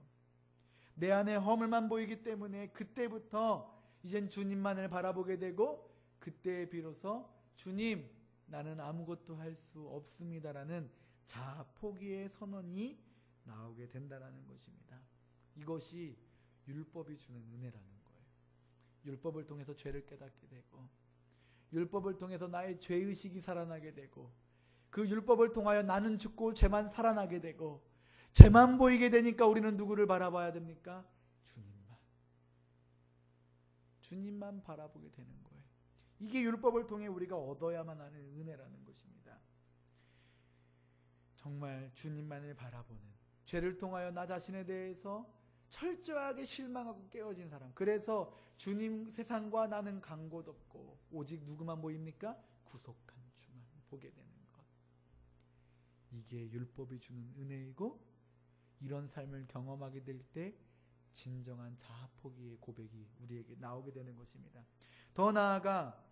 내 안에 허물만 보이기 때문에 그때부터 이젠 주님만을 바라보게 되고 그때 비로소 주님 나는 아무것도 할 수 없습니다라는 자아 포기의 선언이 나오게 된다는 것입니다. 이것이 율법이 주는 은혜라는 거예요. 율법을 통해서 죄를 깨닫게 되고 율법을 통해서 나의 죄의식이 살아나게 되고 그 율법을 통하여 나는 죽고 죄만 살아나게 되고 죄만 보이게 되니까 우리는 누구를 바라봐야 됩니까? 주님만 바라보게 되는 거예요. 이게 율법을 통해 우리가 얻어야만 하는 은혜라는 것입니다. 정말 주님만을 바라보는, 죄를 통하여 나 자신에 대해서 철저하게 실망하고 깨어진 사람. 그래서 주님 세상과 나는 간 곳 없고 오직 누구만 보입니까? 구속한 주만 보게 되는 것. 이게 율법이 주는 은혜이고 이런 삶을 경험하게 될 때 진정한 자아포기의 고백이 우리에게 나오게 되는 것입니다. 더 나아가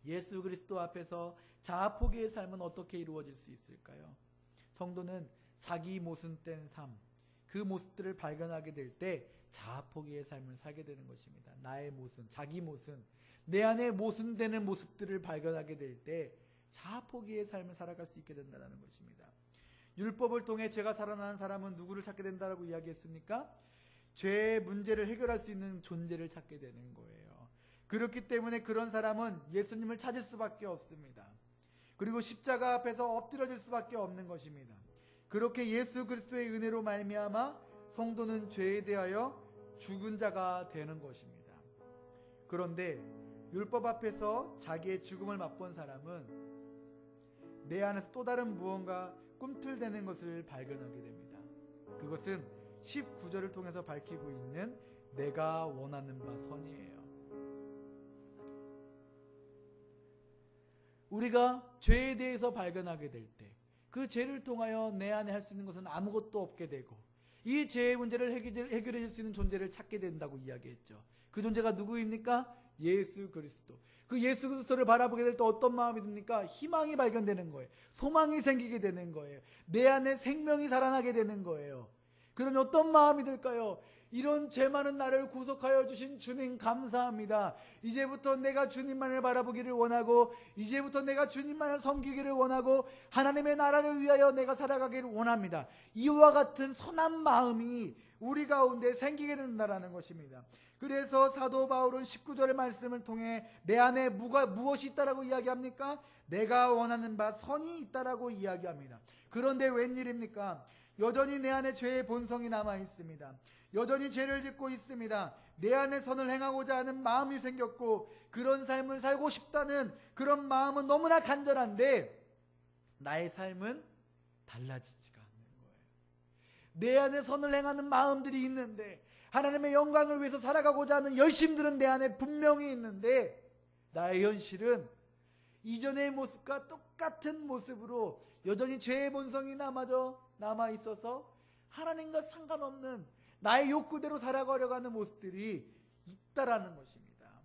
예수 그리스도 앞에서 자아포기의 삶은 어떻게 이루어질 수 있을까요? 성도는 자기 모순된 삶, 그 모습들을 발견하게 될 때 자아포기의 삶을 살게 되는 것입니다. 나의 모순, 자기 모순, 내 안에 모순되는 모습들을 발견하게 될 때 자아포기의 삶을 살아갈 수 있게 된다는 것입니다. 율법을 통해 죄가 살아나는 사람은 누구를 찾게 된다고 이야기했습니까? 죄의 문제를 해결할 수 있는 존재를 찾게 되는 거예요. 그렇기 때문에 그런 사람은 예수님을 찾을 수밖에 없습니다. 그리고 십자가 앞에서 엎드려질 수밖에 없는 것입니다. 그렇게 예수 그리스도의 은혜로 말미암아 성도는 죄에 대하여 죽은 자가 되는 것입니다. 그런데 율법 앞에서 자기의 죽음을 맛본 사람은 내 안에서 또 다른 무언가 꿈틀대는 것을 발견하게 됩니다. 그것은 19절을 통해서 밝히고 있는 내가 원하는 바 선이에요. 우리가 죄에 대해서 발견하게 될 때 그 죄를 통하여 내 안에 할 수 있는 것은 아무것도 없게 되고 이 죄의 문제를 해결해 줄 수 있는 존재를 찾게 된다고 이야기했죠. 그 존재가 누구입니까? 예수 그리스도. 그 예수 그리스도를 바라보게 될 때 어떤 마음이 듭니까? 희망이 발견되는 거예요. 소망이 생기게 되는 거예요. 내 안에 생명이 살아나게 되는 거예요. 그러면 어떤 마음이 들까요? 이런 죄 많은 나를 구속하여 주신 주님 감사합니다. 이제부터 내가 주님만을 바라보기를 원하고 이제부터 내가 주님만을 섬기기를 원하고 하나님의 나라를 위하여 내가 살아가기를 원합니다. 이와 같은 선한 마음이 우리 가운데 생기게 된다는 것입니다. 그래서 사도 바울은 19절의 말씀을 통해 내 안에 무엇이 있다라고 이야기합니까? 내가 원하는 바 선이 있다라고 이야기합니다. 그런데 웬일입니까? 여전히 내 안에 죄의 본성이 남아 있습니다. 여전히 죄를 짓고 있습니다. 내 안에 선을 행하고자 하는 마음이 생겼고 그런 삶을 살고 싶다는 그런 마음은 너무나 간절한데 나의 삶은 달라지지가 않는 거예요. 내 안에 선을 행하는 마음들이 있는데 하나님의 영광을 위해서 살아가고자 하는 열심들은 내 안에 분명히 있는데 나의 현실은 이전의 모습과 똑같은 모습으로 여전히 죄의 본성이 남아 있어서 하나님과 상관없는 나의 욕구대로 살아가려고 하는 모습들이 있다라는 것입니다.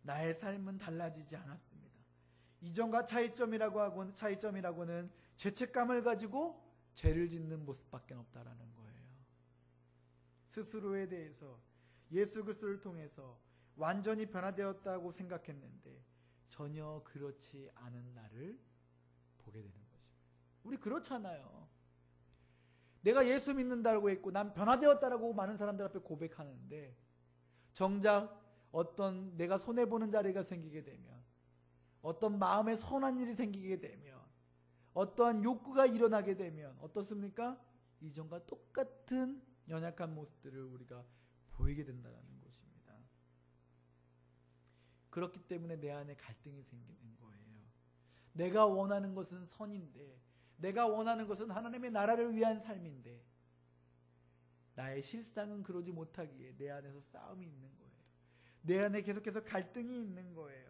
나의 삶은 달라지지 않았습니다. 이전과 차이점이라고는 죄책감을 가지고 죄를 짓는 모습밖에 없다라는 거예요. 스스로에 대해서 예수 그리스도를 통해서 완전히 변화되었다고 생각했는데 전혀 그렇지 않은 나를 보게 되는 것입니다. 우리 그렇잖아요. 내가 예수 믿는다고 했고 난 변화되었다라고 많은 사람들 앞에 고백하는데 정작 어떤 내가 손해보는 자리가 생기게 되면 어떤 마음에 선한 일이 생기게 되면 어떠한 욕구가 일어나게 되면 어떻습니까? 이전과 똑같은 연약한 모습들을 우리가 보이게 된다는 것입니다. 그렇기 때문에 내 안에 갈등이 생기는 거예요. 내가 원하는 것은 선인데 내가 원하는 것은 하나님의 나라를 위한 삶인데 나의 실상은 그러지 못하기에 내 안에서 싸움이 있는 거예요. 내 안에 계속해서 갈등이 있는 거예요.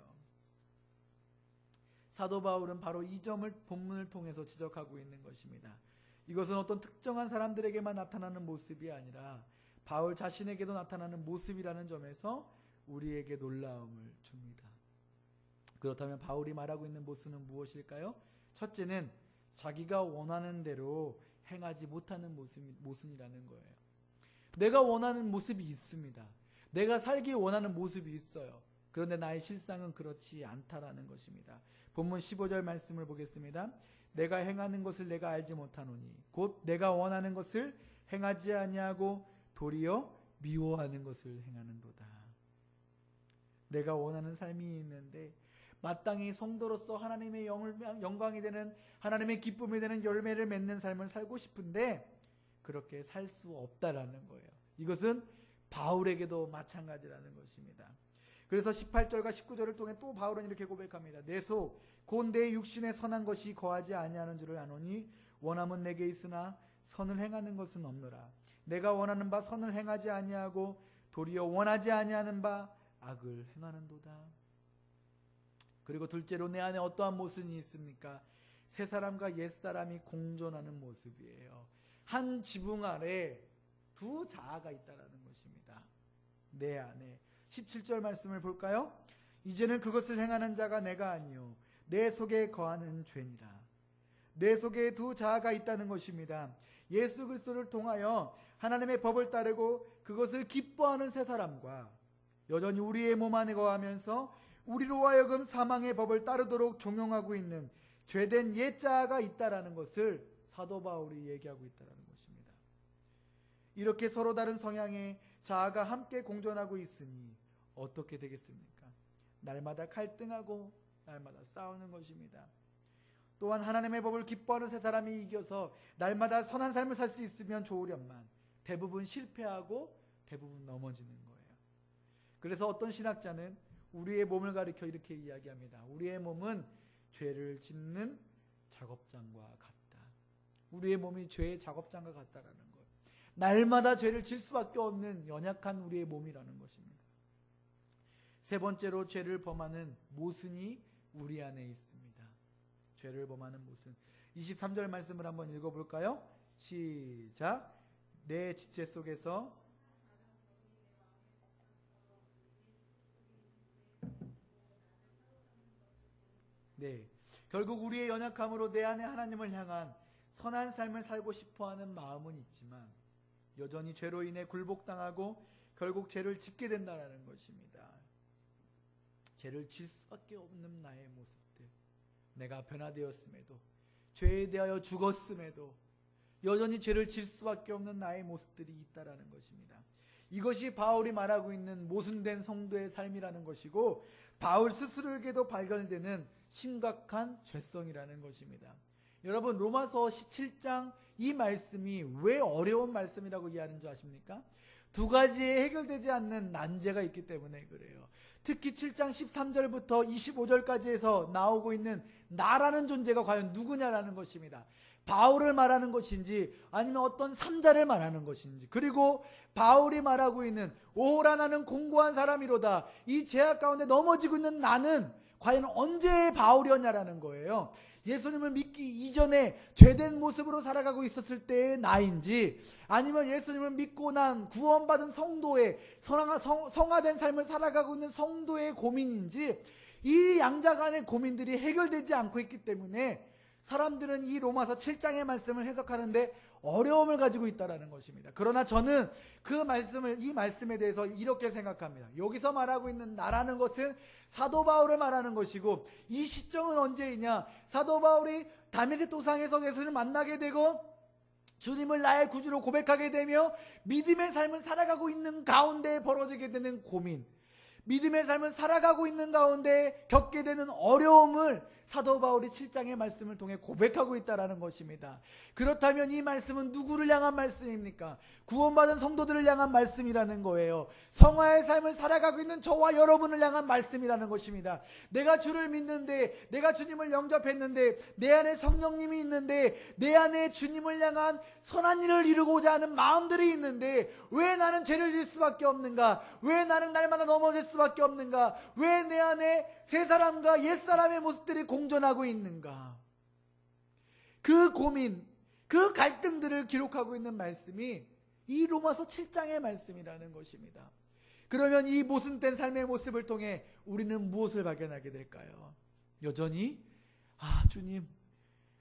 사도 바울은 바로 이 점을 본문을 통해서 지적하고 있는 것입니다. 이것은 어떤 특정한 사람들에게만 나타나는 모습이 아니라 바울 자신에게도 나타나는 모습이라는 점에서 우리에게 놀라움을 줍니다. 그렇다면 바울이 말하고 있는 모습은 무엇일까요? 첫째는 자기가 원하는 대로 행하지 못하는 모순이라는 거예요. 내가 원하는 모습이 있습니다. 내가 살기 원하는 모습이 있어요. 그런데 나의 실상은 그렇지 않다라는 것입니다. 본문 15절 말씀을 보겠습니다. 내가 행하는 것을 내가 알지 못하노니 곧 내가 원하는 것을 행하지 아니하고 도리어 미워하는 것을 행하는도다. 내가 원하는 삶이 있는데 마땅히 성도로서 하나님의 영광이 되는 하나님의 기쁨이 되는 열매를 맺는 삶을 살고 싶은데 그렇게 살 수 없다라는 거예요. 이것은 바울에게도 마찬가지라는 것입니다. 그래서 18절과 19절을 통해 또 바울은 이렇게 고백합니다. 내 속 곧 내 육신에 선한 것이 거하지 아니하는 줄을 아노니 원함은 내게 있으나 선을 행하는 것은 없노라. 내가 원하는 바 선을 행하지 아니하고 도리어 원하지 아니하는 바 악을 행하는도다. 그리고 둘째로 내 안에 어떠한 모습이 있습니까? 새 사람과 옛 사람이 공존하는 모습이에요. 한 지붕 아래 두 자아가 있다라는 것입니다. 내 안에. 17절 말씀을 볼까요? 이제는 그것을 행하는 자가 내가 아니요 내 속에 거하는 죄니라. 내 속에 두 자아가 있다는 것입니다. 예수 그리스도를 통하여 하나님의 법을 따르고 그것을 기뻐하는 세 사람과 여전히 우리의 몸 안에 거하면서 우리로 하여금 사망의 법을 따르도록 종용하고 있는 죄된 옛 자아가 있다라는 것을 사도 바울이 얘기하고 있다는 것입니다. 이렇게 서로 다른 성향의 자아가 함께 공존하고 있으니 어떻게 되겠습니까? 날마다 갈등하고 날마다 싸우는 것입니다. 또한 하나님의 법을 기뻐하는 세 사람이 이겨서 날마다 선한 삶을 살 수 있으면 좋으련만 대부분 실패하고 대부분 넘어지는 거예요. 그래서 어떤 신학자는 우리의 몸을 가리켜 이렇게 이야기합니다. 우리의 몸은 죄를 짓는 작업장과 같다. 우리의 몸이 죄의 작업장과 같다라는 거예요. 날마다 죄를 질 수밖에 없는 연약한 우리의 몸이라는 것입니다. 세 번째로 죄를 범하는 모순이 우리 안에 있습니다. 죄를 범하는 모순. 23절 말씀을 한번 읽어볼까요? 시작. 내 지체 속에서 결국 우리의 연약함으로 내 안에 하나님을 향한 선한 삶을 살고 싶어하는 마음은 있지만 여전히 죄로 인해 굴복당하고 결국 죄를 짓게 된다는 것입니다. 죄를 질 수밖에 없는 나의 모습들, 내가 변화되었음에도 죄에 대하여 죽었음에도 여전히 죄를 질 수밖에 없는 나의 모습들이 있다라는 것입니다. 이것이 바울이 말하고 있는 모순된 성도의 삶이라는 것이고 바울 스스로에게도 발견되는 심각한 죄성이라는 것입니다. 여러분 로마서 17장 이 말씀이 왜 어려운 말씀이라고 이해하는 줄 아십니까? 두 가지의 해결되지 않는 난제가 있기 때문에 그래요. 특히 7장 13절부터 25절까지 해서 나오고 있는 나라는 존재가 과연 누구냐라는 것입니다. 바울을 말하는 것인지 아니면 어떤 삼자를 말하는 것인지, 그리고 바울이 말하고 있는 오호라 나는 공고한 사람이로다, 이 죄악 가운데 넘어지고 있는 나는 과연 언제의 바울이었냐라는 거예요. 예수님을 믿기 이전에 죄된 모습으로 살아가고 있었을 때의 나인지, 아니면 예수님을 믿고 난 구원받은 성도의 성화된 삶을 살아가고 있는 성도의 고민인지, 이 양자 간의 고민들이 해결되지 않고 있기 때문에 사람들은 이 로마서 7장의 말씀을 해석하는데 어려움을 가지고 있다는 것입니다. 그러나 저는 이 말씀에 대해서 이렇게 생각합니다. 여기서 말하고 있는 나라는 것은 사도 바울을 말하는 것이고, 이 시점은 언제이냐? 사도 바울이 다메섹 도상에서 예수님을 만나게 되고 주님을 나의 구주로 고백하게 되며 믿음의 삶을 살아가고 있는 가운데 벌어지게 되는 고민, 믿음의 삶을 살아가고 있는 가운데 겪게 되는 어려움을 사도 바울이 7장의 말씀을 통해 고백하고 있다는 것입니다. 그렇다면 이 말씀은 누구를 향한 말씀입니까? 구원받은 성도들을 향한 말씀이라는 거예요. 성화의 삶을 살아가고 있는 저와 여러분을 향한 말씀이라는 것입니다. 내가 주를 믿는데, 내가 주님을 영접했는데, 내 안에 성령님이 있는데, 내 안에 주님을 향한 선한 일을 이루고자 하는 마음들이 있는데 왜 나는 죄를 질 수밖에 없는가? 왜 나는 날마다 넘어질 수밖에 없는가? 왜 내 안에 새 사람과 옛 사람의 모습들이 공존하고 있는가? 그 고민, 그 갈등들을 기록하고 있는 말씀이 이 로마서 7장의 말씀이라는 것입니다. 그러면 이 모순된 삶의 모습을 통해 우리는 무엇을 발견하게 될까요? 여전히 주님,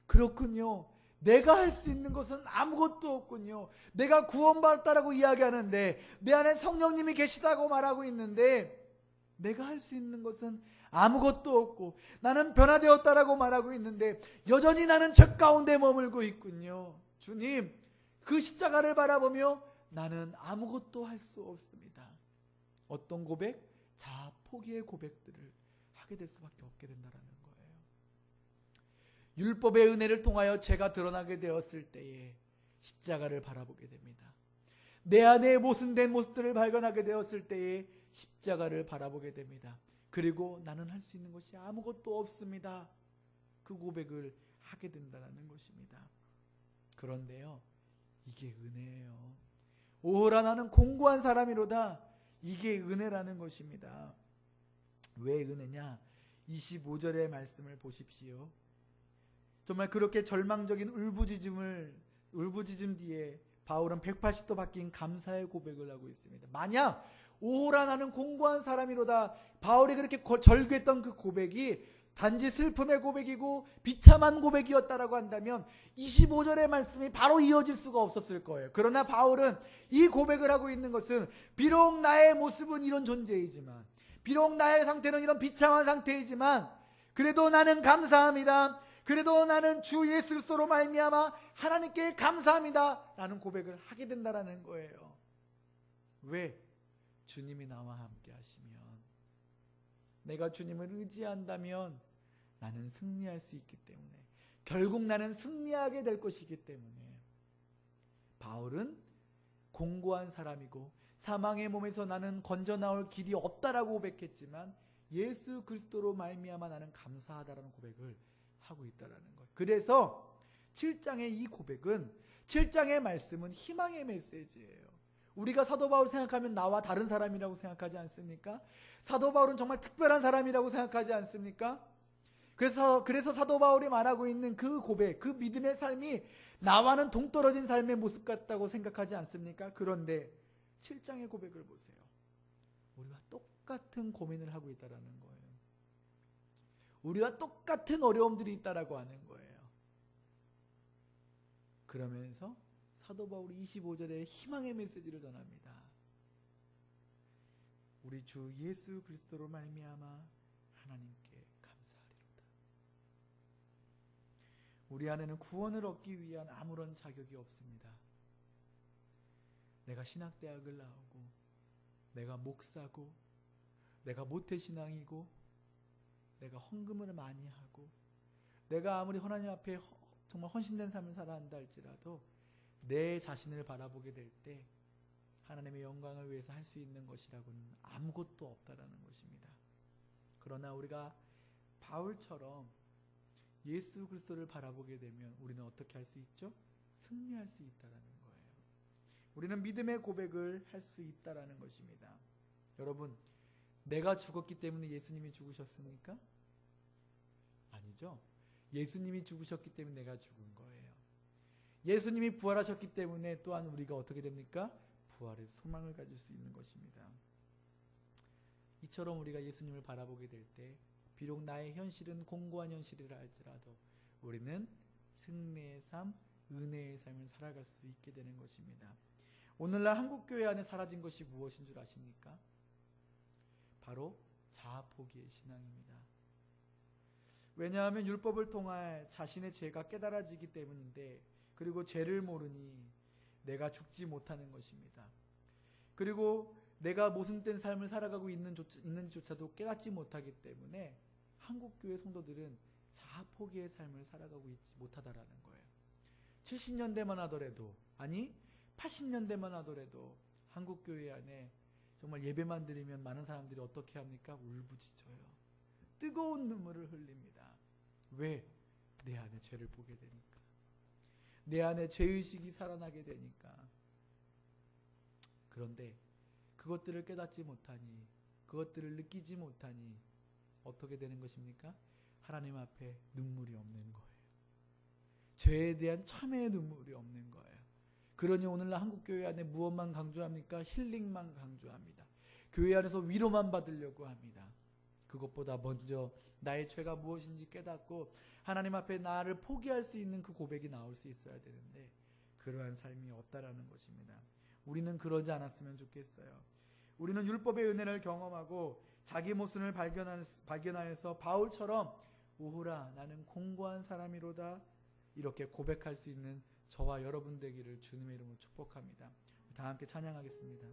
그렇군요. 내가 할 수 있는 것은 아무것도 없군요. 내가 구원받았다라고 이야기하는데, 내 안에 성령님이 계시다고 말하고 있는데 내가 할 수 있는 것은 아무것도 없고, 나는 변화되었다라고 말하고 있는데 여전히 나는 죄 가운데 머물고 있군요. 주님, 그 십자가를 바라보며 나는 아무것도 할 수 없습니다. 어떤 고백? 자아 포기의 고백들을 하게 될 수밖에 없게 된다는 거예요. 율법의 은혜를 통하여 죄가 드러나게 되었을 때에 십자가를 바라보게 됩니다. 내 안에 모순된 모습들을 발견하게 되었을 때에 십자가를 바라보게 됩니다. 그리고 나는 할 수 있는 것이 아무것도 없습니다. 그 고백을 하게 된다는 것입니다. 그런데요, 이게 은혜예요. 오호라 나는 공고한 사람이로다. 이게 은혜라는 것입니다. 왜 은혜냐? 25절의 말씀을 보십시오. 정말 그렇게 절망적인 울부짖음 뒤에 바울은 180도 바뀐 감사의 고백을 하고 있습니다. 만약 오호라 나는 공고한 사람이로다, 바울이 그렇게 절규했던 그 고백이 단지 슬픔의 고백이고 비참한 고백이었다라고 한다면 25절의 말씀이 바로 이어질 수가 없었을 거예요. 그러나 바울은 이 고백을 하고 있는 것은 비록 나의 모습은 이런 존재이지만, 비록 나의 상태는 이런 비참한 상태이지만, 그래도 나는 감사합니다. 그래도 나는 주 예수 그리스도로 말미암아 하나님께 감사합니다 라는 고백을 하게 된다라는 거예요. 왜? 주님이 나와 함께 하시면, 내가 주님을 의지한다면 나는 승리할 수 있기 때문에, 결국 나는 승리하게 될 것이기 때문에, 바울은 공고한 사람이고 사망의 몸에서 나는 건져 나올 길이 없다라고 고백했지만 예수 그리스도로 말미암아 나는 감사하다라는 고백을 하고 있다라는 거예요. 그래서 7장의 이 고백은, 7장의 말씀은 희망의 메시지예요. 우리가 사도 바울 생각하면 나와 다른 사람이라고 생각하지 않습니까? 사도 바울은 정말 특별한 사람이라고 생각하지 않습니까? 그래서 사도 바울이 말하고 있는 그 고백, 그 믿음의 삶이 나와는 동떨어진 삶의 모습 같다고 생각하지 않습니까? 그런데 7장의 고백을 보세요. 우리와 똑같은 고민을 하고 있다는 거예요. 우리와 똑같은 어려움들이 있다라고 하는 거예요. 그러면서 사도 바울이 25절에 희망의 메시지를 전합니다. 우리 주 예수 그리스도로 말미암아 하나님께 감사하리로다. 우리 안에는 구원을 얻기 위한 아무런 자격이 없습니다. 내가 신학대학을 나오고, 내가 목사고, 내가 모태신앙이고, 내가 헌금을 많이 하고, 내가 아무리 하나님 앞에 정말 헌신된 삶을 살아한다 할지라도 내 자신을 바라보게 될 때 하나님의 영광을 위해서 할 수 있는 것이라고는 아무것도 없다라는 것입니다. 그러나 우리가 바울처럼 예수 그리스도를 바라보게 되면 우리는 어떻게 할 수 있죠? 승리할 수 있다라는 거예요. 우리는 믿음의 고백을 할 수 있다라는 것입니다. 여러분, 내가 죽었기 때문에 예수님이 죽으셨습니까? 아니죠. 예수님이 죽으셨기 때문에 내가 죽은 거예요. 예수님이 부활하셨기 때문에 또한 우리가 어떻게 됩니까? 부활의 소망을 가질 수 있는 것입니다. 이처럼 우리가 예수님을 바라보게 될 때 비록 나의 현실은 공고한 현실이라 할지라도 우리는 승리의 삶, 은혜의 삶을 살아갈 수 있게 되는 것입니다. 오늘날 한국교회 안에 사라진 것이 무엇인 줄 아십니까? 바로 자아포기의 신앙입니다. 왜냐하면 율법을 통해 자신의 죄가 깨달아지기 때문인데, 그리고 죄를 모르니 내가 죽지 못하는 것입니다. 그리고 내가 모순된 삶을 살아가고 있는지조차도 깨닫지 못하기 때문에 한국교회 성도들은 자아포기의 삶을 살아가고 있지 못하다라는 거예요. 70년대만 하더라도, 아니 80년대만 하더라도 한국교회 안에 정말 예배만 드리면 많은 사람들이 어떻게 합니까? 울부짖어요. 뜨거운 눈물을 흘립니다. 왜? 내 안에 죄를 보게 되니까. 내 안에 죄의식이 살아나게 되니까. 그런데 그것들을 깨닫지 못하니, 그것들을 느끼지 못하니 어떻게 되는 것입니까? 하나님 앞에 눈물이 없는 거예요. 죄에 대한 참회의 눈물이 없는 거예요. 그러니 오늘날 한국교회 안에 무엇만 강조합니까? 힐링만 강조합니다. 교회 안에서 위로만 받으려고 합니다. 그것보다 먼저 나의 죄가 무엇인지 깨닫고 하나님 앞에 나를 포기할 수 있는 그 고백이 나올 수 있어야 되는데 그러한 삶이 없다라는 것입니다. 우리는 그러지 않았으면 좋겠어요. 우리는 율법의 은혜를 경험하고 자기 모습을 발견하여서 바울처럼 오호라 나는 공고한 사람이로다 이렇게 고백할 수 있는 저와 여러분 되기를 주님의 이름으로 축복합니다. 다 함께 찬양하겠습니다.